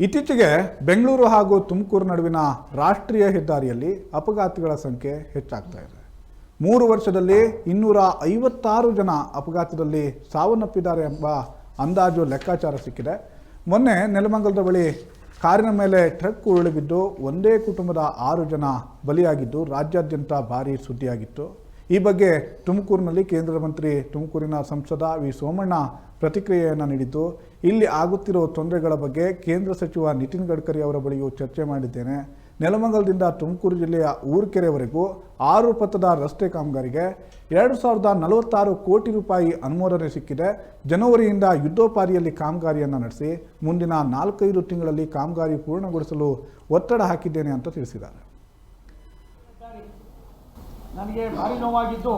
ಇತ್ತೀಚೆಗೆ ಬೆಂಗಳೂರು ಹಾಗೂ ತುಮಕೂರು ನಡುವಿನ ರಾಷ್ಟ್ರೀಯ ಹೆದ್ದಾರಿಯಲ್ಲಿ ಅಪಘಾತಗಳ ಸಂಖ್ಯೆ ಹೆಚ್ಚಾಗ್ತಾ ಇದೆ. 3 ವರ್ಷದಲ್ಲಿ 256 ಜನ ಅಪಘಾತದಲ್ಲಿ ಸಾವನ್ನಪ್ಪಿದ್ದಾರೆ ಎಂಬ ಅಂದಾಜು ಲೆಕ್ಕಾಚಾರ ಸಿಕ್ಕಿದೆ. ಮೊನ್ನೆ ನೆಲಮಂಗಲದ ಬಳಿ ಕಾರಿನ ಮೇಲೆ ಟ್ರಕ್ ಉರುಳಿ ಬಿದ್ದು ಒಂದೇ ಕುಟುಂಬದ 6 ಜನ ಬಲಿಯಾಗಿದ್ದು ರಾಜ್ಯಾದ್ಯಂತ ಭಾರೀ ಸುದ್ದಿಯಾಗಿತ್ತು. ಈ ಬಗ್ಗೆ ತುಮಕೂರಿನಲ್ಲಿ ಕೇಂದ್ರ ಮಂತ್ರಿ ತುಮಕೂರಿನ ಸಂಸದ ವಿ ಸೋಮಣ್ಣ ಪ್ರತಿಕ್ರಿಯೆಯನ್ನು ನೀಡಿದ್ದು, ಇಲ್ಲಿ ಆಗುತ್ತಿರೋ ತೊಂದರೆಗಳ ಬಗ್ಗೆ ಕೇಂದ್ರ ಸಚಿವ ನಿತಿನ್ ಗಡ್ಕರಿ ಅವರ ಬಳಿಯೂ ಚರ್ಚೆ ಮಾಡಿದ್ದೇನೆ. ನೆಲಮಂಗಲದಿಂದ ತುಮಕೂರು ಜಿಲ್ಲೆಯ ಊರ್ಕೆರೆವರೆಗೂ 6 ಪಥದ ರಸ್ತೆ ಕಾಮಗಾರಿಗೆ 2046 ಕೋಟಿ ರೂಪಾಯಿ ಅನುಮೋದನೆ ಸಿಕ್ಕಿದೆ. ಜನವರಿಯಿಂದ ಯುದ್ಧೋಪಾದಿಯಲ್ಲಿ ಕಾಮಗಾರಿಯನ್ನು ನಡೆಸಿ ಮುಂದಿನ 4-5 ತಿಂಗಳಲ್ಲಿ ಕಾಮಗಾರಿ ಪೂರ್ಣಗೊಳಿಸಲು ಒತ್ತಡ ಹಾಕಿದ್ದೇನೆ ಅಂತ ತಿಳಿಸಿದ್ದಾರೆ. ನನಗೆ ಭಾರಿ ನೋವಾಗಿದ್ದು,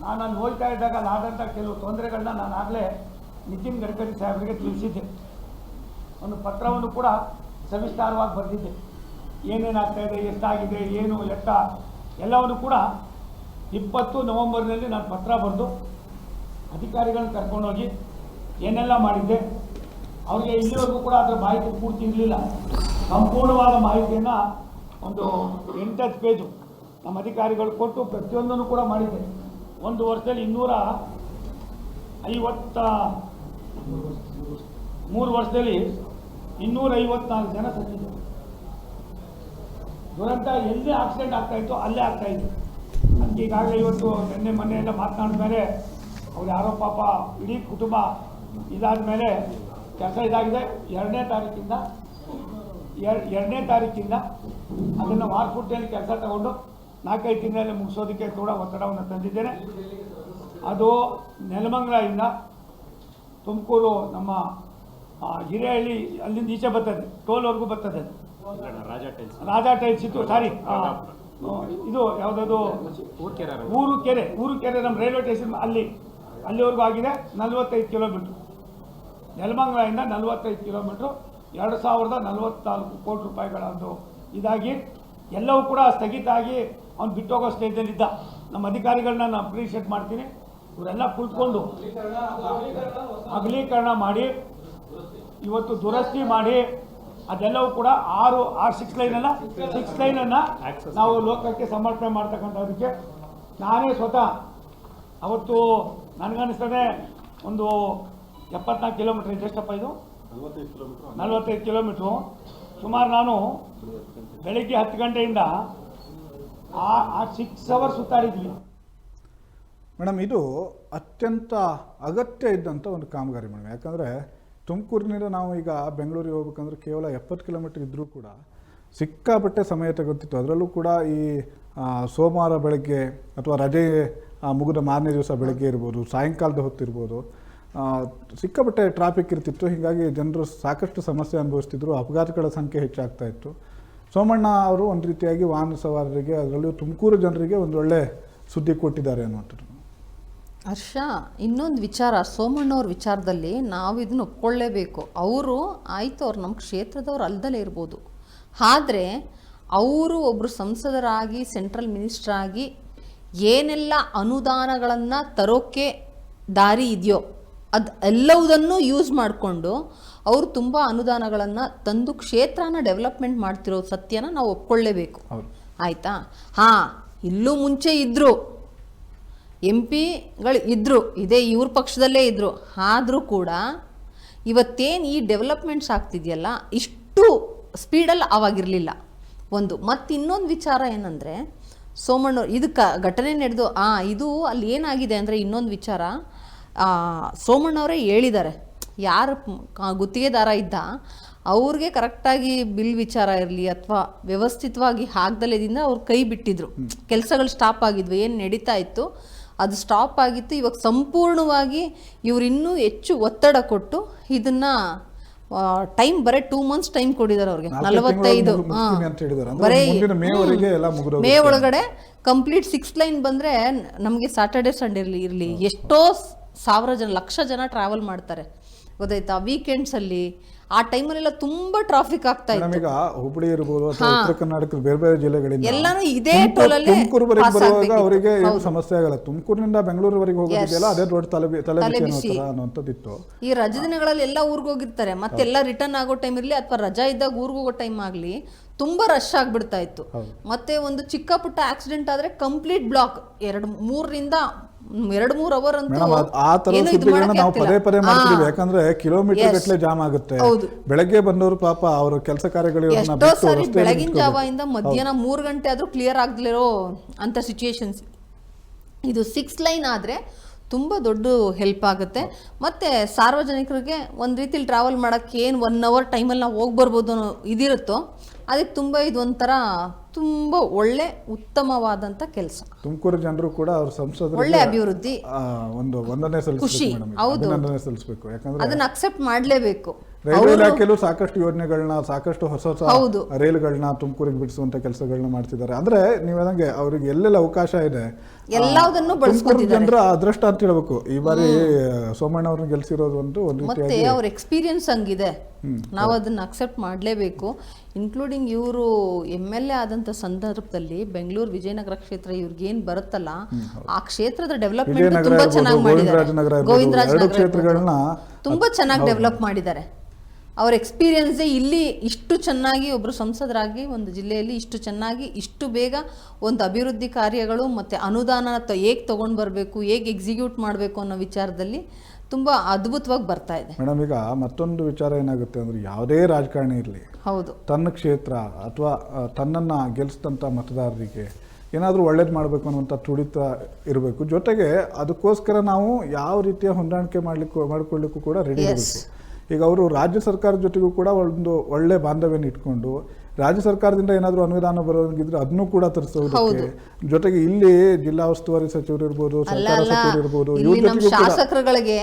ನಾನು ಅಲ್ಲಿ ಹೋಗ್ತಾ ಇದ್ದಾಗ ಆದಂಥ ಕೆಲವು ತೊಂದರೆಗಳನ್ನ ನಾನು ಆಗಲೇ ನಿತಿನ್ ಗಡ್ಕರಿ ಸಾಹೇಬರಿಗೆ ತಿಳಿಸಿದ್ದೆ. ಒಂದು ಪತ್ರವನ್ನು ಕೂಡ ಸವಿಸ್ತಾರವಾಗಿ ಬರೆದಿದ್ದೆ. ಏನೇನಾಗ್ತಾ ಇದೆ, ಎಷ್ಟಾಗಿದೆ, ಏನು ಎತ್ತ ಎಲ್ಲವನ್ನು ಕೂಡ 20 ನವೆಂಬರ್ನಲ್ಲಿ ನಾನು ಪತ್ರ ಬರೆದು ಅಧಿಕಾರಿಗಳನ್ನ ಕರ್ಕೊಂಡೋಗಿ ಏನೆಲ್ಲ ಮಾಡಿದ್ದೆ. ಅವರಿಗೆ ಇಲ್ಲಿವರೆಗೂ ಕೂಡ ಅದರ ಮಾಹಿತಿ ಪೂರ್ತಿ ಇರಲಿಲ್ಲ. ಸಂಪೂರ್ಣವಾದ ಮಾಹಿತಿಯನ್ನು ಒಂದು 8 ಪೇಜು ನಮ್ಮ ಅಧಿಕಾರಿಗಳು ಕೊಟ್ಟು ಪ್ರತಿಯೊಂದನ್ನು ಕೂಡ ಮಾಡಿದ್ದೆ. 1 ವರ್ಷದಲ್ಲಿ 3 ವರ್ಷದಲ್ಲಿ 254 ಜನ ಸತ್ತಿದ್ದರು. ದುರಂತ ಎಲ್ಲಿ ಆಕ್ಸಿಡೆಂಟ್ ಆಗ್ತಾಯಿತ್ತು ಅಲ್ಲೇ ಆಗ್ತಾಯಿತ್ತು. ಅದಕ್ಕೆ ಈಗಾಗಲೇ ಇವತ್ತು ನಿನ್ನೆ ಮೊನ್ನೆಯೆಲ್ಲ ಮಾತನಾಡಿದ ಮೇಲೆ ಅವ್ರು ಯಾರೋ ಪಾಪ ಇಡೀ ಕುಟುಂಬ ಇದಾದ ಮೇಲೆ ಕೆಲಸ ಇದಾಗಿದೆ. 2ನೇ ತಾರೀಕಿಂದ ಅದನ್ನು ವಾರಪೂರ್ತಿಯಲ್ಲಿ ಕೆಲಸ ತಗೊಂಡು 4-5 ತಿಂಗಳಲ್ಲಿ ಮುಗಿಸೋದಕ್ಕೆ ಕೂಡ ಒತ್ತಡವನ್ನು ತಂದಿದ್ದೇನೆ. ಅದು ನೆಲಮಂಗಲದಿಂದ ತುಮಕೂರು ನಮ್ಮ ಹಿರೇಹಳ್ಳಿ ಅಲ್ಲಿಂದ ಈಚೆ ಬರ್ತದೆ, ಟೋಲ್ವರೆಗೂ ಬರ್ತದೆ. ರಾಜಾ ಟೈಲ್ಸ್ ಇತ್ತು, ಸಾರಿ ಇದು ಯಾವುದದು ಊರುಕೆರೆ ನಮ್ಮ ರೈಲ್ವೆ ಸ್ಟೇಷನ್ ಅಲ್ಲಿವರೆಗೂ ಆಗಿದೆ. 45 ಕಿಲೋಮೀಟ್ರ್ ನೆಲಮಂಗಲದಿಂದ 45 ಕಿಲೋಮೀಟ್ರು 2044 ಕೋಟಿ ರೂಪಾಯಿಗಳದ್ದು ಇದಾಗಿ ಎಲ್ಲವೂ ಕೂಡ ಸ್ಥಗಿತ ಆಗಿ ಅವ್ನು ಬಿಟ್ಟೋಗೋ ಸ್ಟೇಜಲ್ಲಿದ್ದ. ನಮ್ಮ ಅಧಿಕಾರಿಗಳನ್ನ ನಾನು ಅಪ್ರಿಷಿಯೇಟ್ ಮಾಡ್ತೀನಿ. ಇವರೆಲ್ಲ ಕುಳಿತುಕೊಂಡು ಅಗಲೀಕರಣ ಮಾಡಿ ಇವತ್ತು ದುರಸ್ತಿ ಮಾಡಿ ಅದೆಲ್ಲವೂ ಕೂಡ 6 ಲೈನನ್ನು ನಾವು ಲೋಕಕ್ಕೆ ಸಮರ್ಪಣೆ ಮಾಡ್ತಕ್ಕಂಥದಕ್ಕೆ ನಾನೇ ಸ್ವತಃ ಅವತ್ತು ನನಗನ್ನಿಸ್ತದೆ ಒಂದು 74 ಕಿಲೋಮೀಟ್ರ್ ಎಷ್ಟಪ್ಪ ಇದು 45 ಕಿಲೋಮೀಟ್ರು ಸುಮಾರು ನಾನು ಬೆಳಿಗ್ಗೆ 10 ಗಂಟೆಯಿಂದ 6 ಅವರ್ಸ್ ಸುತ್ತಾಡಿದ್ವಿ. ಮೇಡಮ್, ಇದು ಅತ್ಯಂತ ಅಗತ್ಯ ಇದ್ದಂಥ ಒಂದು ಕಾಮಗಾರಿ ಮೇಡಮ್. ಯಾಕಂದರೆ ತುಮಕೂರಿನಿಂದ ನಾವು ಈಗ ಬೆಂಗಳೂರಿಗೆ ಹೋಗ್ಬೇಕಂದ್ರೆ ಕೇವಲ 70 ಕಿಲೋಮೀಟ್ರ್ ಇದ್ದರೂ ಕೂಡ ಸಿಕ್ಕಾಪಟ್ಟೆ ಸಮಯ ತಗೊತಿತ್ತು. ಅದರಲ್ಲೂ ಕೂಡ ಈ ಸೋಮವಾರ ಬೆಳಗ್ಗೆ ಅಥವಾ ರಜೆ ಮುಗಿದ ಮಾರನೇ ದಿವಸ ಬೆಳಗ್ಗೆ ಇರ್ಬೋದು, ಸಾಯಂಕಾಲದ ಹೊತ್ತಿರ್ಬೋದು, ಸಿಕ್ಕಾಪಟ್ಟೆ ಟ್ರಾಫಿಕ್ ಇರ್ತಿತ್ತು. ಹೀಗಾಗಿ ಜನರು ಸಾಕಷ್ಟು ಸಮಸ್ಯೆ ಅನುಭವಿಸ್ತಿದ್ರು. ಅಪಘಾತಗಳ ಸಂಖ್ಯೆ ಹೆಚ್ಚಾಗ್ತಾ ಇತ್ತು. ಸೋಮಣ್ಣ ಅವರು ಒಂದು ರೀತಿಯಾಗಿ ವಾಹನ ಸವಾರರಿಗೆ, ಅದರಲ್ಲೂ ತುಮಕೂರು ಜನರಿಗೆ ಒಂದು ಒಳ್ಳೆ ಸುದ್ದಿ ಕೊಟ್ಟಿದ್ದಾರೆ ಅನ್ನುವಂಥದ್ದು. ಹರ್ಷ, ಇನ್ನೊಂದು ವಿಚಾರ, ಸೋಮಣ್ಣವ್ರ ವಿಚಾರದಲ್ಲಿ ನಾವು ಇದನ್ನು ಒಪ್ಕೊಳ್ಳೇಬೇಕು. ಅವರು ಆಯಿತು, ಅವ್ರು ನಮ್ಮ ಕ್ಷೇತ್ರದವ್ರು ಅಲ್ದಲೇ ಇರ್ಬೋದು, ಆದರೆ ಅವರು ಒಬ್ಬರು ಸಂಸದರಾಗಿ ಸೆಂಟ್ರಲ್ ಮಿನಿಸ್ಟರ್ ಆಗಿ ಏನೆಲ್ಲ ಅನುದಾನಗಳನ್ನು ತರೋಕ್ಕೆ ದಾರಿ ಇದೆಯೋ ಅದು ಎಲ್ಲವುದನ್ನು ಯೂಸ್ ಮಾಡಿಕೊಂಡು ಅವರು ತುಂಬ ಅನುದಾನಗಳನ್ನು ತಂದು ಕ್ಷೇತ್ರನ ಡೆವಲಪ್ಮೆಂಟ್ ಮಾಡ್ತಿರೋ ಸತ್ಯನ ನಾವು ಒಪ್ಕೊಳ್ಳೇಬೇಕು. ಆಯಿತಾ? ಹಾಂ, ಇಲ್ಲೂ ಮುಂಚೆ ಇದ್ದರು MP ಗಳು ಇದ್ದರು, ಇದೇ ಇವ್ರ ಪಕ್ಷದಲ್ಲೇ ಇದ್ದರು. ಆದರೂ ಕೂಡ ಇವತ್ತೇನು ಈ ಡೆವಲಪ್ಮೆಂಟ್ಸ್ ಆಗ್ತಿದೆಯಲ್ಲ, ಇಷ್ಟು ಸ್ಪೀಡಲ್ಲಿ ಆವಾಗಿರಲಿಲ್ಲ ಒಂದು. ಮತ್ತು ಇನ್ನೊಂದು ವಿಚಾರ ಏನಂದರೆ, ಸೋಮಣ್ಣವ್ರು ಇದಕ್ಕೆ ಘಟನೆ ನಡೆದು ಇದು ಅಲ್ಲಿ ಏನಾಗಿದೆ ಅಂದರೆ, ಇನ್ನೊಂದು ವಿಚಾರ ಸೋಮಣ್ಣವರೇ ಹೇಳಿದ್ದಾರೆ, ಯಾರು ಗುತ್ತಿಗೆದಾರ ಇದ್ದ ಅವ್ರಿಗೆ ಕರೆಕ್ಟಾಗಿ ಬಿಲ್ ವಿಚಾರ ಇರಲಿ ಅಥವಾ ವ್ಯವಸ್ಥಿತವಾಗಿ ಆಗ್ದಲೇದಿಂದ ಅವ್ರು ಕೈ ಬಿಟ್ಟಿದ್ರು. ಕೆಲಸಗಳು ಸ್ಟಾಪ್ ಆಗಿದ್ವು, ಏನು ನಡೀತಾ ಇತ್ತು ಅದು ಸ್ಟಾಪ್ ಆಗಿತ್ತು. ಇವಾಗ ಸಂಪೂರ್ಣವಾಗಿ ಇವ್ರು ಇನ್ನೂ ಹೆಚ್ಚು ಒತ್ತಡ ಕೊಟ್ಟು ಇದನ್ನು ಟೈಮ್ ಬರೀ 2 ಮಂತ್ಸ್ ಟೈಮ್ ಕೊಟ್ಟಿದ್ದಾರೆ ಅವ್ರಿಗೆ. 45 ಬರೀ ಮೇ ಒಳಗಡೆ ಕಂಪ್ಲೀಟ್ 6 ಲೈನ್ ಬಂದರೆ ನಮಗೆ ಸ್ಯಾಟರ್ಡೆ ಸಂಡೇ ಇರಲಿ ಎಷ್ಟೋ 1000 ಜನ, ಲಕ್ಷ ಜನ ಟ್ರಾವೆಲ್ ಮಾಡ್ತಾರೆ. ಗೊತ್ತಾಯ್ತಾ, ವೀಕೆಂಡ್ಸಲ್ಲಿ ಆ ಟೈಮಲ್ಲೆಲ್ಲ ತುಂಬ ಟ್ರಾಫಿಕ್ ಆಗ್ತಾ ಇತ್ತು. ಈಗ ಹುಬ್ಬಳ್ಳಿ ಇರ್ಬೋದು ಅಥವಾ ಉತ್ತರ ಕರ್ನಾಟಕದ ಬೇರೆ ಬೇರೆ ಜಿಲ್ಲೆಗಳಿಂದ ಎಲ್ಲಾನು ಇದೇ ಟೋಲಲ್ಲೇ ತುಮಕೂರುವರೆಗೆ pass ಬರುವಾಗ ಆಗ್ಬೇಕಿತ್ತು. ಅವರಿಗೆ ಏನು ಸಮಸ್ಯೆ ಆಗಲ್ಲ. ತುಮಕೂರಿನಿಂದ ಬೆಂಗಳೂರುವರೆಗೆ ಹೋಗೋದಿದೆಯಲ್ಲ ಅದೇ ದೊಡ್ಡ ತಲೆಬಿಸಿ ಅನ್ನೋಂಥದ್ದಿತ್ತು. ಈ ರಜಾ ದಿನಗಳಲ್ಲಿ ಎಲ್ಲ ಊರಿಗೆ ಹೋಗಿರ್ತಾರೆ, ಮತ್ತೆಲ್ಲ ರಿಟರ್ನ್ ಆಗೋ ಟೈಮ್ ಇರಲಿ ಅಥವಾ ರಜಾ ಇದ್ದಾಗ ಊರಿಗೆ ಹೋಗೋ ಟೈಮ್ ಆಗಲಿ ತುಂಬಾ ರಶ್ ಆಗ್ಬಿಡ್ತಾ ಇತ್ತು. ಮತ್ತೆ ಒಂದು ಚಿಕ್ಕ ಪುಟ್ಟ ಆಕ್ಸಿಡೆಂಟ್ ಆದ್ರೆ ಕಂಪ್ಲೀಟ್ ಬ್ಲಾಕ್ 2-3 ಅವರ್ ಅಂತೂ ಮೇಡಮ್ ಆ ತರ ಸುದ್ದಿಗಳನ್ನ ನಾವು ಪದೇ ಪದೇ ಮಾಡ್ತೀವಿ. ಯಾಕಂದ್ರೆ ಕಿಲೋಮೀಟರ್ ಗಟ್ಟಲೆ ಜಾಮ್ ಆಗುತ್ತೆ. ಬೆಳಗ್ಗೆ ಬಂದವರು ಪಾಪ ಅವರು ಕೆಲಸ ಕಾರ್ಯಗಳಿಗೆ ಎಷ್ಟೋ ಸಾರಿ ಬೆಳಗಿನ ಜಾವದಿಂದ ಮಧ್ಯಾಹ್ನ 3 ಗಂಟೆ ಆದ್ರೂ ಕ್ಲಿಯರ್ ಆಗದಿರೋ ಅಂತ ಸಿಚುಯೇಷನ್ಸ್. ಇದು 6 ಲೈನ್ ಆದ್ರೆ ತುಂಬ ದೊಡ್ಡ ಹೆಲ್ಪ್ ಆಗುತ್ತೆ. ಮತ್ತು ಸಾರ್ವಜನಿಕರಿಗೆ ಒಂದು ರೀತಿಲಿ ಟ್ರಾವೆಲ್ ಮಾಡೋಕ್ಕೆ ಏನು 1 ಅವರ್ ಟೈಮಲ್ಲಿ ನಾವು ಹೋಗಿ ಬರ್ಬೋದು ಅನ್ನೋ ಇದಿರುತ್ತೋ ಅದಕ್ಕೆ ತುಂಬ ಇದೊಂಥರ ತುಂಬ ಒಳ್ಳೆ ಉತ್ತಮವಾದಂಥ ಕೆಲಸ. ತುಮಕೂರು ಜನರು ಕೂಡ ಅವ್ರ ಸಂಸದರು ಒಳ್ಳೆ ಅಭಿವೃದ್ಧಿ ಒಂದು ವಂದನೆ ಸಲ್ಲಿಸಬೇಕು. ಯಾಕಂದ್ರೆ ಅದನ್ನ ಅಕ್ಸೆಪ್ಟ್ ಮಾಡಲೇಬೇಕು. ರೈಲ್ವೆ ಇಲಾಖೆಯಲ್ಲೂ ಸಾಕಷ್ಟು ಯೋಜನೆಗಳನ್ನ, ಸಾಕಷ್ಟು ಹೊಸ ರೈಲುಗಳನ್ನ ತುಮಕೂರಿಗೆ ಬಿಡಿಸುವಂತ ಕೆಲಸಗಳನ್ನ ಮಾಡ್ತಿದ್ದಾರೆ. ಅಂದ್ರೆ ನೀವು ಹೇಳಂಗೆ ಅವ್ರಿಗೆ ಎಲ್ಲೆಲ್ಲ ಅವಕಾಶ ಇದೆ ಎಲ್ಲದನ್ನು ಬಳಸ್ಕೊತಿದ್ದಾರೆ. ಜನರ ಅದೃಷ್ಟ ಅಂತ ಹೇಳ್ಬೇಕು. ಈ ಬಾರಿ ಸೋಮಣ್ಣ ಅವ್ರನ್ನ ಗೆಲ್ಸಿರೋದು ಒಂದು ಮತ್ತೆ ಅವ್ರ ಎಕ್ಸ್ಪೀರಿಯನ್ಸ್ ಹಂಗಿದೆ, ನಾವು ಅದನ್ನ ಅಕ್ಸೆಪ್ಟ್ ಮಾಡಲೇಬೇಕು. ಇನ್ಕ್ಲೂಡಿಂಗ್ ಇವರು MLA ಆದಂತ ಸಂದರ್ಭದಲ್ಲಿ ಬೆಂಗಳೂರು ವಿಜಯನಗರ ಕ್ಷೇತ್ರ ಇವ್ರಿಗೆ ಏನ್ ಬರುತ್ತಲ್ಲ ಆ ಕ್ಷೇತ್ರದ ಡೆವಲಪ್ಮೆಂಟ್ ತುಂಬಾ ಚೆನ್ನಾಗಿ ಮಾಡಿದ್ದಾರೆ. ಗೋವಿಂದರಾಜನಗರ ತುಂಬಾ ಚೆನ್ನಾಗಿ ಡೆವಲಪ್ ಮಾಡಿದ್ದಾರೆ. ಅವ್ರ ಎಕ್ಸ್ಪೀರಿಯನ್ಸೇ ಇಲ್ಲಿ ಇಷ್ಟು ಚೆನ್ನಾಗಿ ಒಬ್ಬರು ಸಂಸದರಾಗಿ ಒಂದು ಜಿಲ್ಲೆಯಲ್ಲಿ ಇಷ್ಟು ಚೆನ್ನಾಗಿ ಇಷ್ಟು ಬೇಗ ಒಂದು ಅಭಿವೃದ್ಧಿ ಕಾರ್ಯಗಳು ಮತ್ತು ಅನುದಾನ ಹೇಗೆ ತೊಗೊಂಡು ಬರಬೇಕು, ಹೇಗೆ ಎಕ್ಸಿಕ್ಯೂಟ್ ಮಾಡಬೇಕು ಅನ್ನೋ ವಿಚಾರದಲ್ಲಿ ತುಂಬ ಅದ್ಭುತವಾಗಿ ಬರ್ತಾ ಇದೆ. ಮೇಡಮ್ ಈಗ ಮತ್ತೊಂದು ವಿಚಾರ ಏನಾಗುತ್ತೆ ಅಂದರೆ ಯಾವುದೇ ರಾಜಕಾರಣಿ ಇರಲಿ, ಹೌದು, ತನ್ನ ಕ್ಷೇತ್ರ ಅಥವಾ ತನ್ನನ್ನು ಗೆಲ್ಲಿಸಿದಂಥ ಮತದಾರರಿಗೆ ಏನಾದರೂ ಒಳ್ಳೇದು ಮಾಡಬೇಕು ಅನ್ನುವಂಥ ತುಡಿತ ಇರಬೇಕು. ಜೊತೆಗೆ ಅದಕ್ಕೋಸ್ಕರ ನಾವು ಯಾವ ರೀತಿಯ ಹೊಂದಾಣಿಕೆ ಮಾಡ್ಕೊಳ್ಳಿಕ್ಕೂ ಕೂಡ ರೆಡಿ ಇರಬೇಕು. ಈಗ ಅವರು ರಾಜ್ಯ ಸರ್ಕಾರದ ಜೊತೆಗೂ ಕೂಡ ಒಂದು ಒಳ್ಳೆ ಬಾಂಧವ್ಯನ ಇಟ್ಕೊಂಡು ರಾಜ್ಯ ಸರ್ಕಾರದಿಂದ ಏನಾದರೂ ಅನುದಾನ ಬರೋಂಗಿದ್ರೆ ಅದನ್ನು ಕೂಡ ತರಿಸೋದಕ್ಕೆ, ಜೊತೆಗೆ ಇಲ್ಲಿ ಜಿಲ್ಲಾ ಉಸ್ತುವಾರಿ ಸಚಿವರು ಇರ್ಬೋದು, ಸರ್ಕಾರ ಸಚಿವರು ಇರ್ಬೋದು, ಶಾಸಕರುಗಳಿಗೆ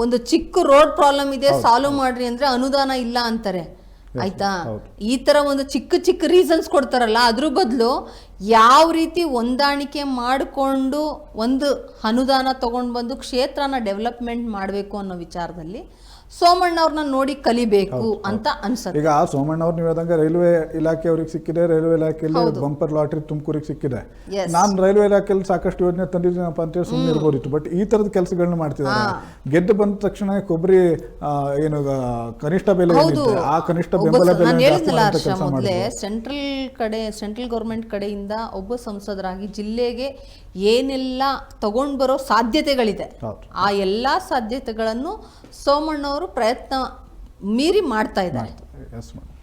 ಒಂದು ಚಿಕ್ಕ ರೋಡ್ ಪ್ರಾಬ್ಲಮ್ ಇದೆ ಸಾಲ್ವ್ ಮಾಡ್ರಿ ಅಂದ್ರೆ ಅನುದಾನ ಇಲ್ಲ ಅಂತಾರೆ. ಆಯ್ತಾ, ಈ ತರ ಒಂದು ಚಿಕ್ಕ ಚಿಕ್ಕ ರೀಸನ್ಸ್ ಕೊಡ್ತಾರಲ್ಲ, ಅದ್ರ ಬದಲು ಯಾವ ರೀತಿ ಹೊಂದಾಣಿಕೆ ಮಾಡಿಕೊಂಡು ಒಂದು ಅನುದಾನ ತಗೊಂಡು ಬಂದು ಕ್ಷೇತ್ರನ ಡೆವಲಪ್ಮೆಂಟ್ ಮಾಡಬೇಕು ಅನ್ನೋ ವಿಚಾರದಲ್ಲಿ ಸೋಮಣ್ಣ ಅವ್ರನ್ನ ನೋಡಿ ಕಲಿಬೇಕು ಅಂತ ಅನ್ಸುತ್ತೆ. ಈಗ ಸೋಮಣ್ಣ ಅವ್ರು ನೀವು ಹೇಳ್ದಂಗೆ ರೈಲ್ವೆ ಇಲಾಖೆ ಅವ್ರಿಗೆ ಸಿಕ್ಕಿದೆ, ರೈಲ್ವೆ ಇಲಾಖೆಯಲ್ಲಿ ಬಂಪರ್ ಲಾಟ್ರಿ ತುಮಕೂರಿಗೆ ಸಿಕ್ಕಿದೆ. ನಾನು ರೈಲ್ವೆ ಇಲಾಖೆಯಲ್ಲಿ ಸಾಕಷ್ಟು ಯೋಜನೆ ತಂದಿದ್ದೀನಪ್ಪ ಅಂತೇಳಿ ಸುಮ್ಮನೆ ಇರ್ಬೋದಿತ್ತು. ಬಟ್ ಈ ತರದ ಕೆಲಸಗಳನ್ನ ಮಾಡ್ತಿದ್ದಾರೆ. ಗೆದ್ದು ಬಂದ ತಕ್ಷಣ ಕೊಬ್ಬರಿ ಏನು ಕನಿಷ್ಠ ಬೆಲೆ ಆ ಕನಿಷ್ಠ ಬೆಂಬಲ ಬೆಲೆ ಸೆಂಟ್ರಲ್ ಗೌರ್ಮೆಂಟ್ ಕಡೆಯಿಂದ ಒಬ್ಬ ಸಂಸದರಾಗಿ ಜಿಲ್ಲೆಗೆ ಏನೆಲ್ಲ ತಗೊಂಡ್ ಬರೋ ಸಾಧ್ಯತೆಗಳಿದೆ ಆ ಎಲ್ಲಾ ಸಾಧ್ಯತೆಗಳನ್ನು ಸೋಮಣ್ಣ ಅವರು ಪ್ರಯತ್ನ ಮೀರಿ ಮಾಡ್ತಾ ಇದ್ದಾರೆ.